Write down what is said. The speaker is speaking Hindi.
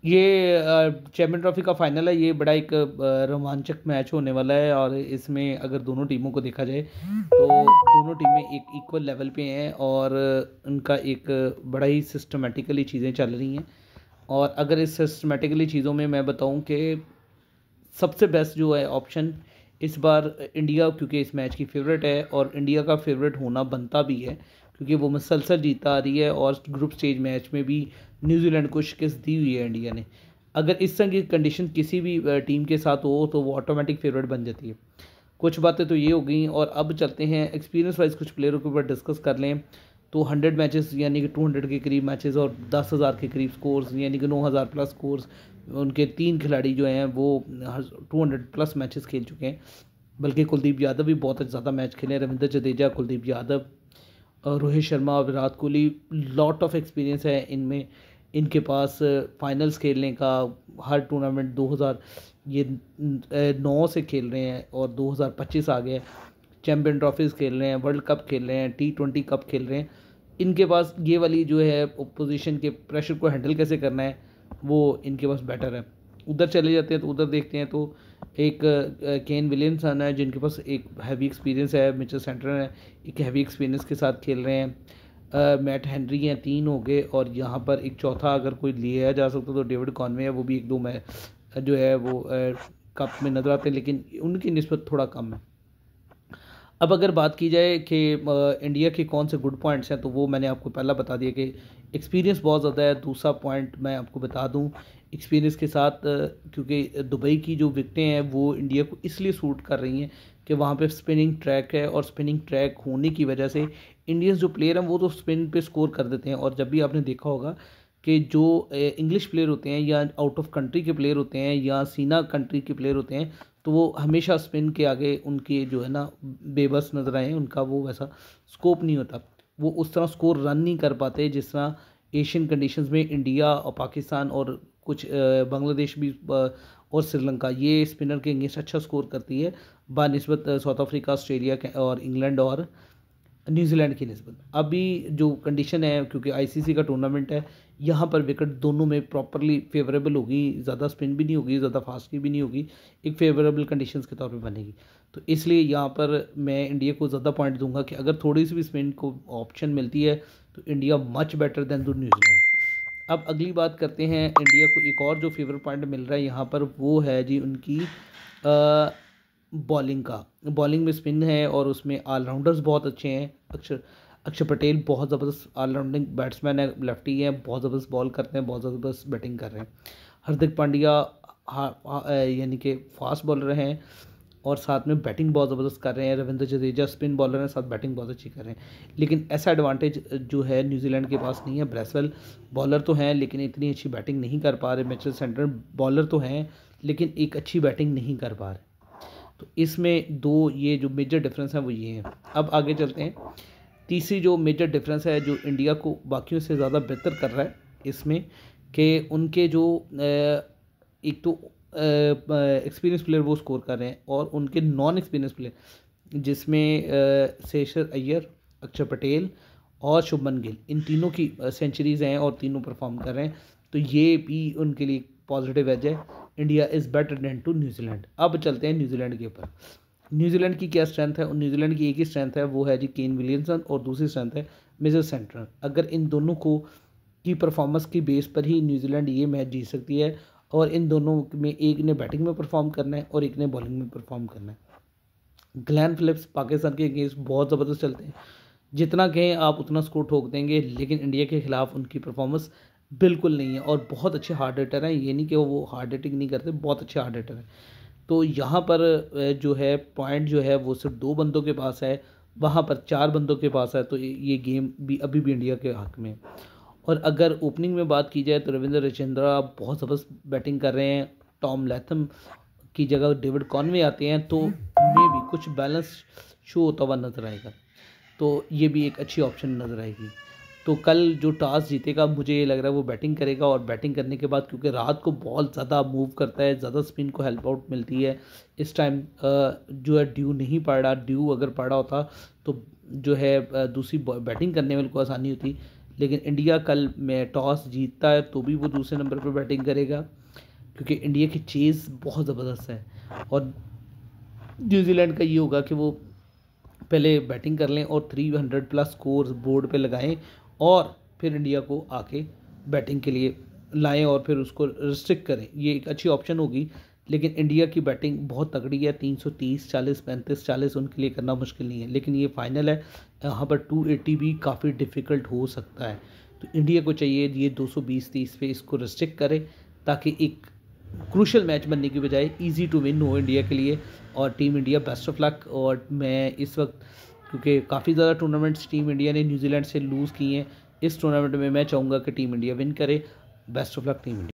ये चैम्पियन ट्रॉफी का फाइनल है। ये बड़ा एक रोमांचक मैच होने वाला है और इसमें अगर दोनों टीमों को देखा जाए तो दोनों टीमें एक इक्वल लेवल पे हैं और उनका एक बड़ा ही सिस्टमेटिकली चीज़ें चल रही हैं। और अगर इस सिस्टमेटिकली चीज़ों में मैं बताऊं कि सबसे बेस्ट जो है ऑप्शन इस बार इंडिया, क्योंकि इस मैच की फेवरेट है और इंडिया का फेवरेट होना बनता भी है क्योंकि वो मुसलसल जीता आ रही है और ग्रुप स्टेज मैच में भी न्यूजीलैंड को शिकस्त दी हुई है इंडिया ने। अगर इस तरह की कंडीशन किसी भी टीम के साथ हो तो वो ऑटोमेटिक फेवरेट बन जाती है। कुछ बातें तो ये हो गई और अब चलते हैं एक्सपीरियंस वाइज कुछ प्लेयरों के ऊपर डिस्कस कर लें। तो 100 मैचेस यानी कि 200 के करीब मैचेस और 10,000 के करीब स्कोर्स यानी कि 9,000 प्लस स्कोर्स। उनके 3 खिलाड़ी जो हैं वो 200 प्लस मैचेस खेल चुके हैं। बल्कि कुलदीप यादव भी बहुत ज़्यादा मैच खेले हैं। रविंद्र जडेजा, कुलदीप यादव, रोहित शर्मा और Virat Kohli, lot of experience है इनमें। इनके पास फाइनल्स खेलने का हर टूर्नामेंट 2000 ये 9 से खेल रहे हैं और 2025 आ गए। चैम्पियन ट्रॉफीज़ खेल रहे हैं, वर्ल्ड कप खेल रहे हैं, T20 कप खेल रहे हैं। इनके पास ये वाली जो है पोजीशन के प्रेशर को हैंडल कैसे करना है वो इनके पास बेटर है। उधर चले जाते हैं तो उधर देखते हैं तो एक केन विलियमसन है जिनके पास एक हैवी एक्सपीरियंस है। मिचेल सेंटर है, एक हैवी एक्सपीरियंस के साथ खेल रहे हैं। मैट हेनरी हैं, 3 हो गए और यहाँ पर एक चौथा अगर कोई लिया जा सकता तो डेविड कॉनवे है। वो भी 1-2 मैच जो है वो कप में नजर आते हैं लेकिन उनकी निस्बत थोड़ा कम है। अब अगर बात की जाए कि इंडिया के कौन से गुड पॉइंट्स हैं तो वो मैंने आपको पहला बता दिया कि एक्सपीरियंस बहुत ज़्यादा है। दूसरा पॉइंट मैं आपको बता दूं, एक्सपीरियंस के साथ क्योंकि दुबई की जो विकटें हैं वो इंडिया को इसलिए सूट कर रही हैं कि वहाँ पे स्पिनिंग ट्रैक है और स्पिनिंग ट्रैक होने की वजह से इंडियंस जो प्लेयर हैं वो तो स्पिन पे स्कोर कर देते हैं। और जब भी आपने देखा होगा कि जो इंग्लिश प्लेयर होते हैं या आउट ऑफ कंट्री के प्लेयर होते हैं या सीना कंट्री के प्लेयर होते हैं तो वो हमेशा स्पिन के आगे उनके जो है ना बेबस नजर आए। उनका वो वैसा स्कोप नहीं होता, वो उस तरह स्कोर रन नहीं कर पाते जिस तरह एशियन कंडीशंस में इंडिया और पाकिस्तान और कुछ बांग्लादेश भी और श्रीलंका ये स्पिनर के अगेंस्ट अच्छा स्कोर करती है बानिस्बत साउथ अफ्रीका, ऑस्ट्रेलिया और इंग्लैंड और न्यूजीलैंड की निस्बत। अभी जो कंडीशन है क्योंकि आईसीसी का टूर्नामेंट है यहाँ पर विकेट दोनों में प्रॉपरली फेवरेबल होगी, ज़्यादा स्पिन भी नहीं होगी, ज़्यादा फास्ट की भी नहीं होगी, एक फेवरेबल कंडीशंस के तौर पे बनेगी। तो इसलिए यहाँ पर मैं इंडिया को ज़्यादा पॉइंट दूंगा कि अगर थोड़ी सी भी स्पिन को ऑप्शन मिलती है तो India much better than to New Zealand. अब अगली बात करते हैं, इंडिया को एक और जो फेवरेट पॉइंट मिल रहा है यहाँ पर वो है जी उनकी बॉलिंग का। बॉलिंग में स्पिन है और उसमें ऑलराउंडर्स बहुत अच्छे हैं। अक्षर अक्षर पटेल बहुत ज़बरदस्त ऑलराउंडिंग बैट्समैन है, लेफ्टी हैं, बहुत ज़बरदस्त बॉल करते हैं, बहुत ज़बरदस्त बैटिंग कर रहे हैं। हार्दिक पांड्या यानी कि फास्ट बॉलर हैं और साथ में बैटिंग बहुत ज़बरदस्त कर रहे हैं। रविंद्र जडेजा स्पिन बॉलर हैं, साथ बैटिंग बहुत अच्छी कर रहे हैं। लेकिन ऐसा एडवांटेज जो है न्यूजीलैंड के पास नहीं है। ब्रेसवेल बॉलर तो हैं लेकिन इतनी अच्छी बैटिंग नहीं कर पा रहे। मिचेल सेंटर बॉलर तो हैं लेकिन एक अच्छी बैटिंग नहीं कर पा रहे। तो इसमें दो ये जो मेजर डिफरेंस है वो ये हैं। अब आगे चलते हैं, तीसरी जो मेजर डिफरेंस है जो इंडिया को बाकियों से ज़्यादा बेहतर कर रहा है इसमें कि उनके जो एक तो एक्सपीरियंस प्लेयर वो स्कोर कर रहे हैं और उनके नॉन एक्सपीरियंस प्लेयर जिसमें शेखर अय्यर, अक्षर पटेल और शुभमन गिल, इन तीनों की सेंचुरीज हैं और तीनों परफॉर्म कर रहे हैं। तो ये भी उनके लिए पॉजिटिव एज है। India is better than to New Zealand. अब चलते हैं न्यूजीलैंड के ऊपर। न्यूजीलैंड की क्या स्ट्रेंथ है, और न्यूजीलैंड की एक ही स्ट्रेंथ है वो है जी केन विलियमसन और दूसरी स्ट्रेंथ है मिचेल सेंटर। अगर इन दोनों को की परफॉर्मेंस की बेस पर ही न्यूजीलैंड ये मैच जीत सकती है और इन दोनों में एक ने बैटिंग में परफॉर्म करना है और एक ने बॉलिंग में परफॉर्म करना है। ग्लेन फिलिप्स पाकिस्तान के अगेंस्ट बहुत ज़बरदस्त चलते हैं, जितना कहें आप उतना स्कोर ठोक देंगे, लेकिन इंडिया के खिलाफ उनकी परफॉर्मेंस बिल्कुल नहीं है और बहुत अच्छे हार्ड हिटर हैं। ये नहीं कि वो हार्ड हिटिंग नहीं करते, बहुत अच्छे हार्ड हिटर हैं। तो यहाँ पर जो है पॉइंट जो है वो सिर्फ 2 बंदों के पास है, वहाँ पर 4 बंदों के पास है। तो ये गेम भी अभी भी इंडिया के हक में है। और अगर ओपनिंग में बात की जाए तो रविंद्र रविचंद्रा बहुत ज़बरदस्त बैटिंग कर रहे हैं। टॉम लैथम की जगह डेविड कॉनवे आते हैं तो मे भी कुछ बैलेंस शो होता हुआ नजर आएगा। तो ये भी एक अच्छी ऑप्शन नज़र आएगी। तो कल जो टॉस जीतेगा मुझे ये लग रहा है वो बैटिंग करेगा और बैटिंग करने के बाद क्योंकि रात को बॉल ज़्यादा मूव करता है, ज़्यादा स्पिन को हेल्प आउट मिलती है। इस टाइम जो है ड्यू नहीं पड़ रहा, ड्यू अगर पड़ा होता तो जो है दूसरी बैटिंग करने में को आसानी होती। लेकिन इंडिया कल में टॉस जीतता है तो भी वो दूसरे नंबर पर बैटिंग करेगा, क्योंकि इंडिया की चेज़ बहुत ज़बरदस्त है। और न्यूजीलैंड का ये होगा कि वो पहले बैटिंग कर लें और 300 प्लस स्कोर बोर्ड पे लगाएं और फिर इंडिया को आके बैटिंग के लिए लाएं और फिर उसको रिस्ट्रिक्ट करें। ये एक अच्छी ऑप्शन होगी, लेकिन इंडिया की बैटिंग बहुत तगड़ी है। 330, 40, 35, 40 उनके लिए करना मुश्किल नहीं है, लेकिन ये फाइनल है, यहाँ पर 280 भी काफ़ी डिफ़िकल्ट हो सकता है। तो इंडिया को चाहिए ये 220-30 पे इसको रिस्ट्रिक्ट करें, ताकि एक क्रूशल मैच बनने की बजाय इजी टू विन हो इंडिया के लिए। और team India best of luck. और मैं इस वक्त, क्योंकि काफ़ी ज़्यादा टूर्नामेंट्स टीम इंडिया ने न्यूजीलैंड से लूज़ किए हैं, इस टूर्नामेंट में मैं चाहूँगा कि टीम इंडिया विन करे। Best of luck team India.